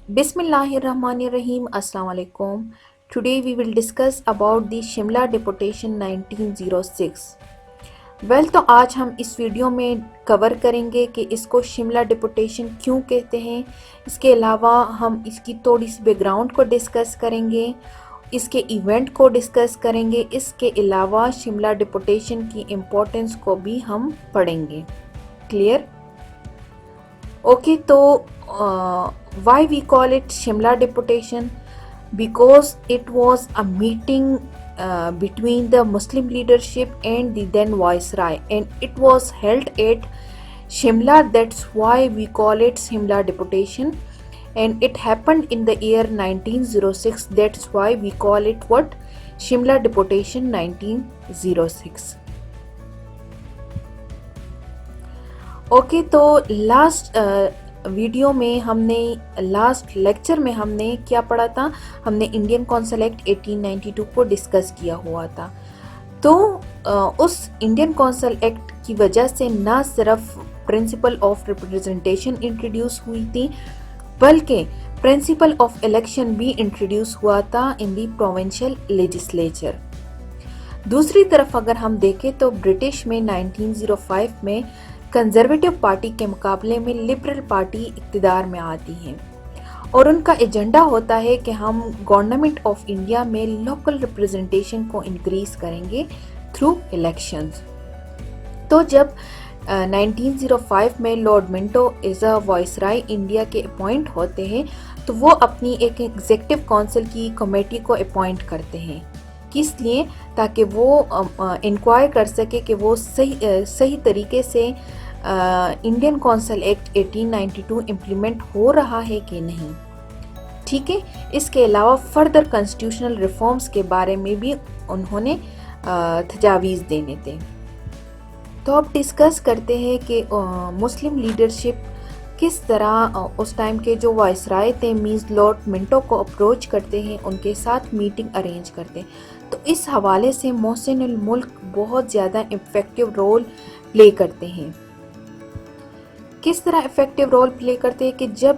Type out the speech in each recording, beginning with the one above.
Bismillahirrahmanirrahim. Assalamu alaikum. Today we will discuss about the Shimla Deputation 1906. تو آج ہم اس video میں کور کریں گے کہ اس کو شملہ ڈپوٹیشن کیوں کہتے ہیں. اس کے علاوہ ہم اس کی تھوڑی سی بیک گراؤنڈ کو ڈسکس کریں گے, اس کے ایونٹ کو ڈسکس کریں گے. اس کے علاوہ شملہ ڈپوٹیشن کی امپورٹنس کو بھی ہم پڑھیں گے. کلیئر؟ اوکے, تو why we call it Shimla deputation? Because it was a meeting between the Muslim leadership and the then Viceroy, and it was held at Shimla. That's why we call it Shimla deputation, and it happened in the year 1906. That's why we call it what? Shimla deputation 1906. Okay, تو last video میں ہم نے last lecture میں ہم نے کیا پڑھا تھا؟ ہم نے انڈین کونسل ایکٹ 1892 کو ڈسکس کیا ہوا تھا. تو اس انڈین کونسل ایکٹ کی وجہ سے نہ صرف پرنسپل آف ریپرزنٹیشن انٹروڈیوس ہوئی تھی, بلکہ پرنسپل آف الیکشن بھی انٹروڈیوس ہوا تھا ان دی پروونشل لیجسلیچر. دوسری طرف اگر ہم دیکھیں تو برٹش میں 1905 میں کنزرویٹو پارٹی کے مقابلے میں لبرل پارٹی اقتدار میں آتی ہے, اور ان کا ایجنڈا ہوتا ہے کہ ہم گورنمنٹ آف انڈیا میں لوکل ریپرزنٹیشن کو انکریز کریں گے تھرو الیکشنز. تو جب 1905 میں lord Manto as a viceroy India کے اپوائنٹ ہوتے ہیں, تو وہ اپنی ایک ایگزیکٹو کونسل کی کمیٹی کو اپوائنٹ کرتے ہیں. کس لیے؟ تاکہ وہ انکوائر کر سکے کہ وہ صحیح طریقے سے انڈین کونسل ایکٹ 1892 امپلیمنٹ ہو رہا ہے کہ نہیں. ٹھیک ہے. اس کے علاوہ فردر کنسٹیٹیوشنل ریفارمز کے بارے میں بھی انہوں نے تجاویز دینے تھے. تو اب ڈسکس کرتے ہیں کہ مسلم لیڈرشپ کس طرح اس ٹائم کے جو وائسرائے تھے مینز لارڈ منٹو کو اپروچ کرتے ہیں, ان کے ساتھ میٹنگ ارینج کرتے ہیں. تو اس حوالے سے محسن الملک بہت زیادہ افیکٹو رول پلے کرتے ہیں. کس طرح افیکٹو رول پلے کرتے ہیں کہ جب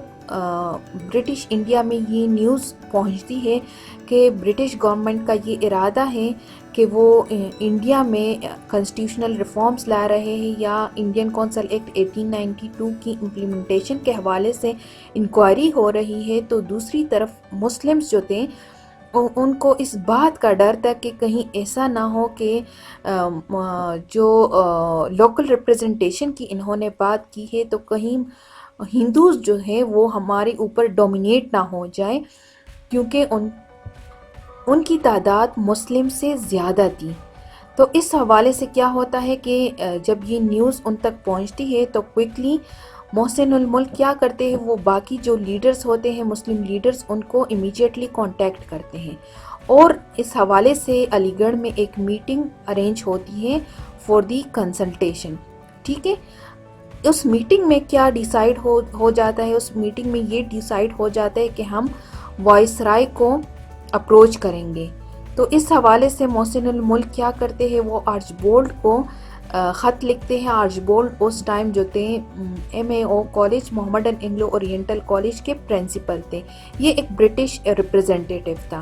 برٹش انڈیا میں یہ نیوز پہنچتی ہے کہ برٹش گورنمنٹ کا یہ ارادہ ہے کہ وہ انڈیا میں کنسٹیٹیوشنل ریفارمز لا رہے ہیں یا انڈین کونسل ایکٹ 1892 کی امپلیمنٹیشن کے حوالے سے انکوائری ہو رہی ہے, تو دوسری طرف مسلمز جو تھے ان کو اس بات کا ڈر تھا کہ کہیں ایسا نہ ہو کہ جو لوکل ریپرزنٹیشن کی انہوں نے بات کی ہے تو کہیں ہندوز جو ہیں وہ ہمارے اوپر ڈومینیٹ نہ ہو جائے, کیونکہ ان کی تعداد مسلم سے زیادہ تھی. تو اس حوالے سے کیا ہوتا ہے کہ جب یہ نیوز ان تک پہنچتی ہے تو کوئکلی محسن الملک کیا کرتے ہیں, وہ باقی جو لیڈرز ہوتے ہیں مسلم لیڈرز ان کو امیجیٹلی کانٹیکٹ کرتے ہیں, اور اس حوالے سے علی گڑھ میں ایک میٹنگ ارینج ہوتی ہے فار دی کنسلٹیشن. ٹھیک ہے. اس میٹنگ میں کیا ڈیسائیڈ ہو جاتا ہے؟ اس میٹنگ میں یہ ڈیسائیڈ ہو جاتا ہے کہ ہم وائسرائے کو اپروچ کریں گے. تو اس حوالے سے محسن الملک کیا کرتے ہیں, وہ آرچبالڈ کو خط لکھتے ہیں. آرچبالڈ اس ٹائم جو تھے MAO college Mohammedan Anglo oriental college کے پرنسپل تھے. یہ ایک برٹش ریپرزینٹیٹیو تھا.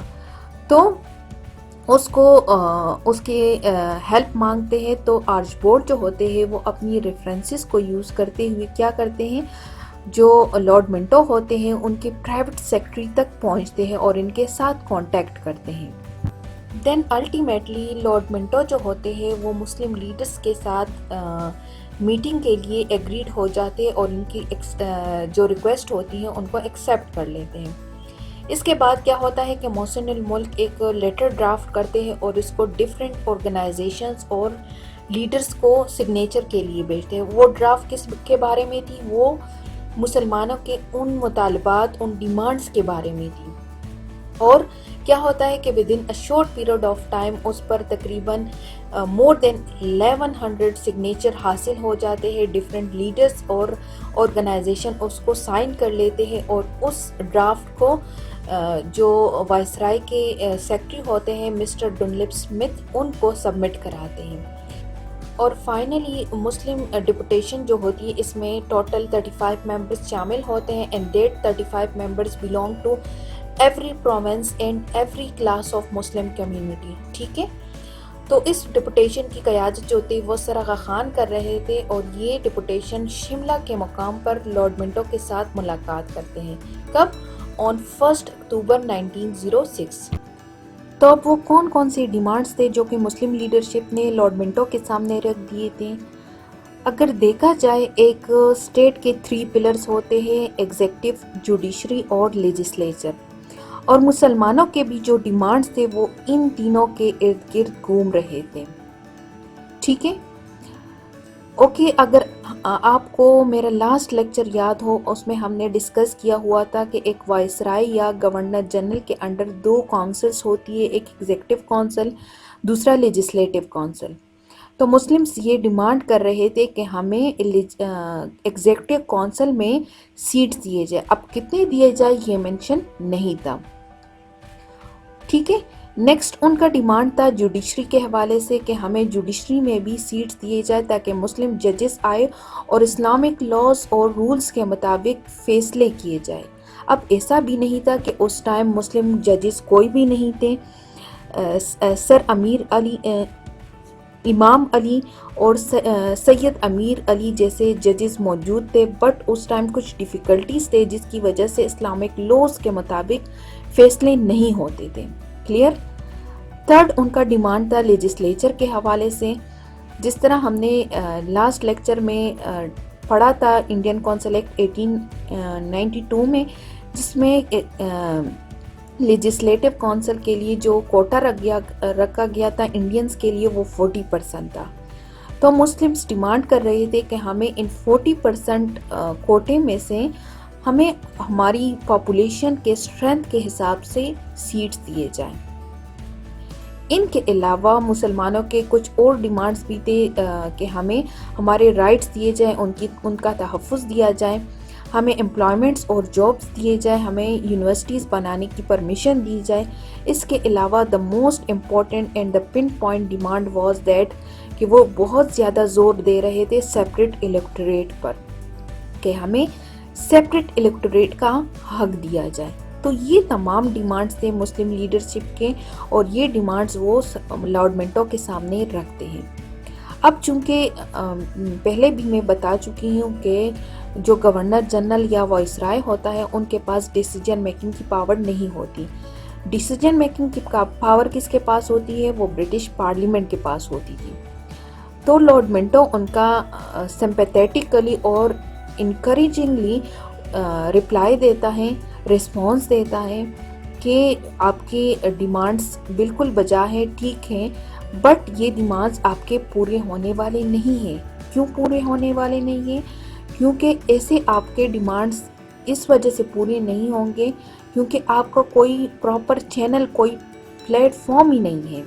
تو اس کو اس کے ہیلپ مانگتے ہیں. تو آرچبالڈ جو ہوتے ہیں وہ اپنی ریفرنسز کو یوز کرتے ہوئے کیا کرتے ہیں, جو لارڈ منٹو ہوتے ہیں ان کے پرائیویٹ سیکرٹری تک پہنچتے ہیں اور ان کے ساتھ کانٹیکٹ کرتے ہیں. دین الٹیمیٹلی لارڈ منٹو جو ہوتے ہیں وہ مسلم لیڈرز کے ساتھ میٹنگ کے لیے ایگریڈ ہو جاتے ہیں اور ان کی جو ریکویسٹ ہوتی ہیں ان کو ایکسیپٹ کر لیتے ہیں. اس کے بعد کیا ہوتا ہے کہ محسن الملک ایک لیٹر ڈرافٹ کرتے ہیں اور اس کو ڈفرینٹ آرگنائزیشنز اور لیڈرز کو سگنیچر کے لیے بھیجتے ہیں. وہ ڈرافٹ کس کے بارے میں تھی؟ وہ مسلمانوں کے ان مطالبات, ان ڈیمانڈز کے بارے میں تھی. اور کیا ہوتا ہے کہ with in a short period of time اس پر تقریباً مور دین 1100 سگنیچر حاصل ہو جاتے ہیں. ڈفرینٹ لیڈرز اور آرگنائزیشن اس کو سائن کر لیتے ہیں اور اس ڈرافٹ کو جو وائسرائے کے سیکرٹری ہوتے ہیں مسٹر ڈنلپ اسمتھ ان کو سبمٹ کراتے ہیں. اور فائنلی مسلم ڈپوٹیشن جو ہوتی ہے اس میں ٹوٹل 35 ممبرس شامل ہوتے ہیں and that 35 members belong to every province and every class of Muslim community. ٹھیک ہے، تو اس ڈپوٹیشن کی قیادت جو تھی وہ سر آغا خان کر رہے تھے، اور یہ ڈپوٹیشن شملہ کے مقام پر لارڈ منٹو کے ساتھ ملاقات کرتے ہیں. کب؟ آن 1 اکتوبر 1906. تو اب وہ کون کون سی ڈیمانڈز تھے جو کہ مسلم لیڈرشپ نے لارڈ منٹو کے سامنے رکھ دیے تھے؟ اگر دیکھا جائے ایک اسٹیٹ کے 3 پلرز ہوتے ہیں، ایگزیکٹو، جوڈیشری اور لیجسلیچر، اور مسلمانوں کے بھی جو ڈیمانڈز تھے وہ ان تینوں کے ارد گرد گھوم رہے تھے. ٹھیک ہے، اوکے. اگر آپ کو میرا لاسٹ لیکچر یاد ہو، اس میں ہم نے ڈسکس کیا ہوا تھا کہ ایک وائسرائے یا گورنر جنرل کے انڈر 2 کونسلز ہوتی ہے، ایک ایگزیکٹو کونسل، دوسرا لیجسلیٹو کونسل. تو مسلمز یہ ڈیمانڈ کر رہے تھے کہ ہمیں ایگزیکٹو کونسل میں سیٹس دیے جائے. اب کتنے دیے جائے یہ مینشن نہیں تھا. ٹھیک ہے، نیکسٹ ان کا ڈیمانڈ تھا جوڈیشری کے حوالے سے کہ ہمیں جوڈیشری میں بھی سیٹس دیے جائے تاکہ مسلم ججز آئے اور اسلامک لاز اور رولز کے مطابق فیصلے کیے جائے. اب ایسا بھی نہیں تھا کہ اس ٹائم مسلم ججز کوئی بھی نہیں تھے. سر امیر علی، امام علی اور سید امیر علی جیسے ججز موجود تھے، بٹ اس ٹائم کچھ ڈیفیکلٹیز تھے جس کی وجہ سے اسلامک لاز کے مطابق فیصلے نہیں ہوتے تھے. کلیئر؟ تھرڈ ان کا ڈیمانڈ تھا لیجسلیچر کے حوالے سے. جس طرح ہم نے لاسٹ لیکچر میں پڑھا تھا انڈین کونسل ایکٹ 1892 میں، جس میں لیجسلیٹو کونسل کے لیے جو کوٹا رکھا گیا تھا انڈینز کے لیے وہ 40% تھا. تو مسلمز ڈیمانڈ کر رہے تھے کہ ہمیں ان 40% کوٹے میں سے ہمیں ہماری پاپولیشن کے اسٹرینتھ کے حساب سے سیٹس دیے جائیں. ان کے علاوہ مسلمانوں کے کچھ اور ڈیمانڈز بھی تھے کہ ہمیں ہمارے رائٹس دیے جائیں، ان کا تحفظ دیا جائے، ہمیں امپلائمنٹس اور جابس دیے جائیں، ہمیں یونیورسٹیز بنانے کی پرمیشن دی جائے. اس کے علاوہ the most important and the pin point demand was that کہ وہ بہت زیادہ زور دے رہے تھے سیپریٹ الیکٹوریٹ پر، کہ ہمیں سیپریٹ الیکٹوریٹ کا حق دیا جائے. تو یہ تمام ڈیمانڈز تھے مسلم لیڈرشپ کے، اور یہ ڈیمانڈز وہ لارڈ منٹو کے سامنے رکھتے ہیں. اب چونکہ پہلے بھی میں بتا چکی ہوں کہ جو گورنر جنرل یا وائسرائے ہوتا ہے ان کے پاس ڈیسیجن میکنگ کی پاور نہیں ہوتی. ڈیسیجن میکنگ کی پاور کس کے پاس ہوتی ہے؟ وہ برٹش پارلیمنٹ کے پاس ہوتی تھی. تو لارڈ منٹو ان کا سمپیتھیٹکلی اور انکریجنگلی رپلائی دیتا ہے، رسپانس دیتا ہے کہ آپ کی ڈیمانڈز بالکل بجا ہیں، ٹھیک ہیں، بٹ یہ ڈیمانڈز آپ کے پورے ہونے والے نہیں ہیں. کیوں پورے ہونے والے نہیں ہیں؟ کیونکہ ایسے آپ کے ڈیمانڈز اس وجہ سے پورے نہیں ہوں گے کیونکہ آپ کا کوئی پراپر چینل، کوئی پلیٹ فارم ہی نہیں ہے.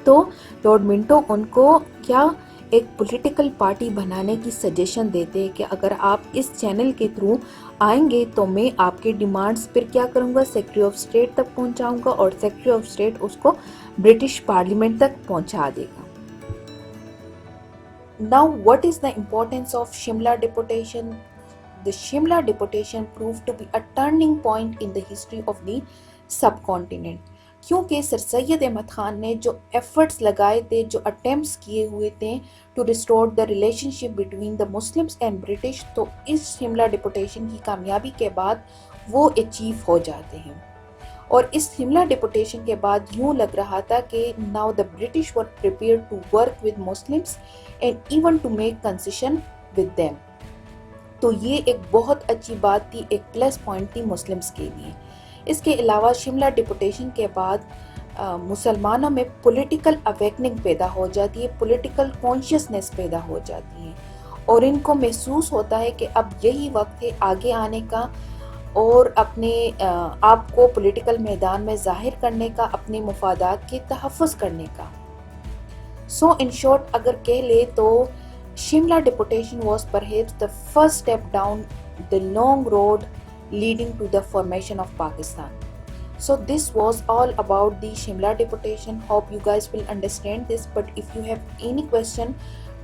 تو لارڈ منٹو ان کو کیا ایک پولیٹیکل پارٹی بنانے کی سجیشن دیتے ہیں کہ اگر آپ اس چینل کے تھرو آئیں گے تو میں آپ کے ڈیمانڈز پھر کیا کروں گا، سیکریٹری آف اسٹیٹ تک پہنچاؤں گا، اور سیکریٹری آف اسٹیٹ اس کو برٹش پارلیمنٹ تک پہنچا دے گا. Now, what is the importance of Shimla deputation? The Shimla deputation proved to be a turning point in the history of the subcontinent. کیونکہ سر سید احمد خان نے جو efforts لگائے تھے، جو اٹیمپٹس کیے ہوئے تھے to restore the relationship between the Muslims and British, تو اس شملہ ڈپوٹیشن کی کامیابی کے بعد وہ اچیو ہو جاتے ہیں. اور اس شملہ ڈپوٹیشن کے بعد یوں لگ رہا تھا کہ now the British were prepared to work with Muslims and even to make concession with them. تو یہ ایک بہت اچھی بات تھی، ایک پلس پوائنٹ تھی مسلمس کے لیے. اس کے علاوہ شملہ ڈپوٹیشن کے بعد مسلمانوں میں پولیٹیکل اویکننگ پیدا ہو جاتی ہے، پولیٹیکل کانشیسنیس پیدا ہو جاتی ہے، اور ان کو محسوس ہوتا ہے کہ اب یہی وقت ہے آگے آنے کا اور اپنے آپ کو پولیٹیکل میدان میں ظاہر کرنے کا، اپنے مفادات کے تحفظ کرنے کا. سو ان شارٹ اگر کہہ لے تو Shimla deputation was perhaps the first step down the long road leading to the formation of Pakistan. So this was all about the Shimla deportation. Hope you guys will understand this, but if you have any question,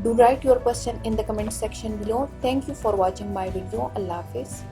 do write your question in the comment section below. Thank you for watching my video. Allah Hafiz.